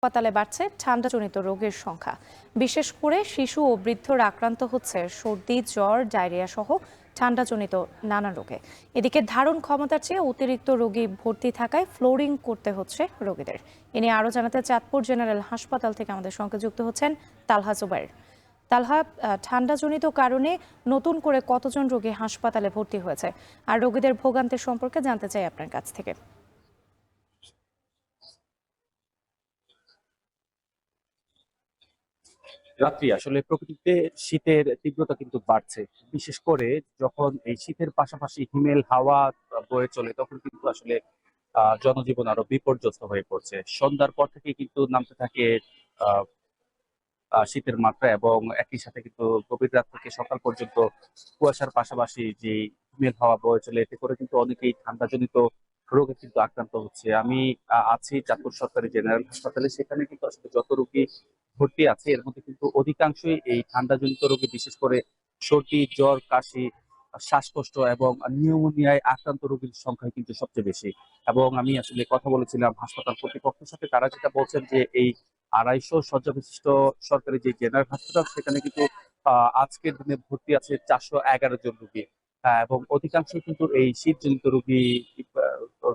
হাসপাতালে বাড়ছে ঠান্ডাজনিত রোগের সংখ্যা। বিশেষ করে শিশু ও বৃদ্ধরা আক্রান্ত হচ্ছে সর্দি, জ্বর, ডায়রিয়া সহ ঠান্ডাজনিত নানা রোগে। এদিকে ধারণ ক্ষমতার চেয়ে অতিরিক্ত রোগী ভর্তি থাকায় ফ্লোরিং করতে হচ্ছে রোগীদের। এ নিয়ে আরও জানাতে চাঁদপুর জেনারেল হাসপাতাল থেকে আমাদের সঙ্গে যুক্ত হচ্ছেন তালহা জুবাইর। তালহা, ঠান্ডাজনিত কারণে নতুন করে কতজন রোগী হাসপাতালে ভর্তি হয়েছে আর রোগীদের ভোগান্তি সম্পর্কে জানতে চাই আপনার কাছ থেকে। রাত্রি আসলে প্রকৃতিতে শীতের তীব্রতা কিন্তু বাড়ছে। বিশেষ করে যখন এই শীতের পাশাপাশি হিমেল হাওয়া বয়ে চলে তখন কিন্তু আসলে জনজীবন আরো বিপর্যস্ত হয়ে পড়ছে। সন্ধ্যার পর থেকে কিন্তু নামতে থাকে আহ শীতের মাত্রা, এবং একই সাথে কিন্তু গভীর রাত থেকে সকাল পর্যন্ত কুয়াশার পাশাপাশি যে হিমেল হাওয়া বয়ে চলে, এতে করে কিন্তু অনেকেই ঠান্ডাজনিত রোগে কিন্তু আক্রান্ত হচ্ছে। আমি আছি চাঁদপুর সরকারি জেনারেল হাসপাতালে। সেখানে কিন্তু আসলে যত রোগী ভর্তি আছে এর মধ্যে কিন্তু অধিকাংশই এই ঠান্ডাজনিত রোগে, বিশেষ করে সর্দি, জ্বর, কাশি, শ্বাসকষ্ট এবং নিউমোনিয়ায় আক্রান্ত রোগীর সংখ্যা কিন্তু সবচেয়ে বেশি। এবং আমি আসলে কথা বলেছিলাম হাসপাতাল কর্তৃপক্ষের সাথে, তারা যেটা বলছেন যে এই 250 শয্যা বিশিষ্ট সরকারি যে জেনারেল হাসপাতাল, সেখানে কিন্তু আজকের দিনে ভর্তি আছে 411 জন রোগী। এবং অধিকাংশ কিন্তু এই শীতজনিত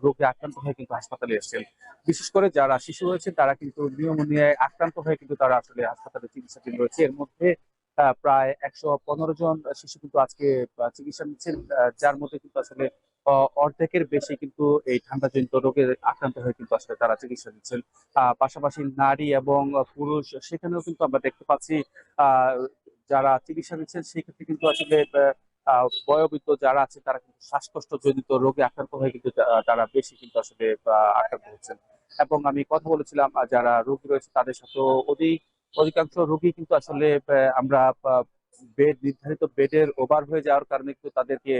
রোগে আক্রান্ত হয়ে কিন্তু হাসপাতালে এসেছেন। বিশেষ করে যারা শিশু রয়েছে তারা কিন্তু নিউমোনিয়ায় আক্রান্ত হয়ে কিন্তু তারা আসলে হাসপাতালে চিকিৎসাধীন রয়েছে। এর মধ্যে প্রায় 115 জন শিশু কিন্তু আজকে চিকিৎসা নিচ্ছেন, যার মধ্যে কিন্তু আসলে অর্ধেকের বেশি কিন্তু এই ঠান্ডাজনিত রোগে আক্রান্ত হয়ে কিন্তু আসলে তারা চিকিৎসা নিচ্ছেন। পাশাপাশি নারী এবং পুরুষ সেখানেও কিন্তু আমরা দেখতে পাচ্ছি আহ যারা চিকিৎসা নিচ্ছেন সেক্ষেত্রে কিন্তু আসলে বয়োবৃদ্ধ যারা আছে তারা কিন্তু শ্বাসকষ্ট জনিত রোগে আক্রান্ত হয়ে কিন্তু তারা বেশি কিন্তু আসলে আক্রান্ত হচ্ছেন। এবং আমি কথা বলেছিলাম যারা রোগী রয়েছে তাদের সাথে, অধিকাংশ রোগী কিন্তু আসলে আমরা বেড, নির্ধারিত বেডের ওভার হয়ে যাওয়ার কারণে কিন্তু তাদেরকে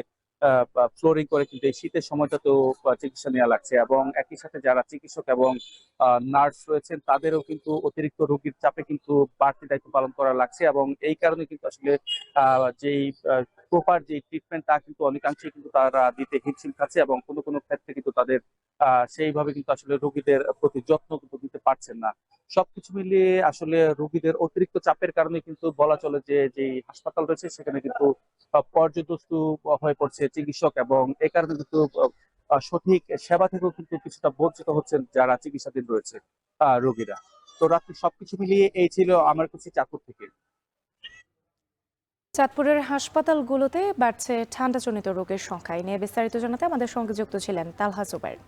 ফ্লোরিং করে কিন্তু এই শীতের সময়টাতেও চিকিৎসা নেওয়া লাগছে। এবং একই সাথে যারা চিকিৎসক এবং নার্স রয়েছেন তাদেরও কিন্তু অতিরিক্ত রোগীর চাপে কিন্তু বাড়তি দায়িত্ব পালন করা লাগছে। এবং এই কারণে কিন্তু আসলে যেই প্রপার যে ট্রিটমেন্ট তা কিন্তু অনেকাংশে কিন্তু তারা দিতে হিমশিম খাচ্ছে, এবং কোনো কোনো ক্ষেত্রে কিন্তু তাদের সেইভাবে কিন্তু আসলে রোগীদের প্রতি যত্ন কিন্তু দিতে পারছেন না। সবকিছু মিলিয়ে আসলে রোগীদের অতিরিক্ত চাপের কারণে কিন্তু বলা চলে যে যে হাসপাতাল রয়েছে সেখানে কিন্তু পর্যদস্তু হয়ে পড়ছে চিকিৎসক, এবং এ কারণে কিন্তু সঠিক সেবা থেকেও কিন্তু কিছুটা বঞ্চিত হচ্ছেন যারা চিকিৎসাধীন রয়েছে রোগীরা। তো রাত্রি সবকিছু মিলিয়ে এই ছিল আমার কাছে চাঁদপুর থেকে। চাঁদপুরের হাসপাতালগুলোতে বাড়ছে ঠান্ডাজনিত রোগের সংখ্যা। এ নিয়ে বিস্তারিত জানাতে আমাদের সঙ্গে যুক্ত ছিলেন তালহা জুবাইর।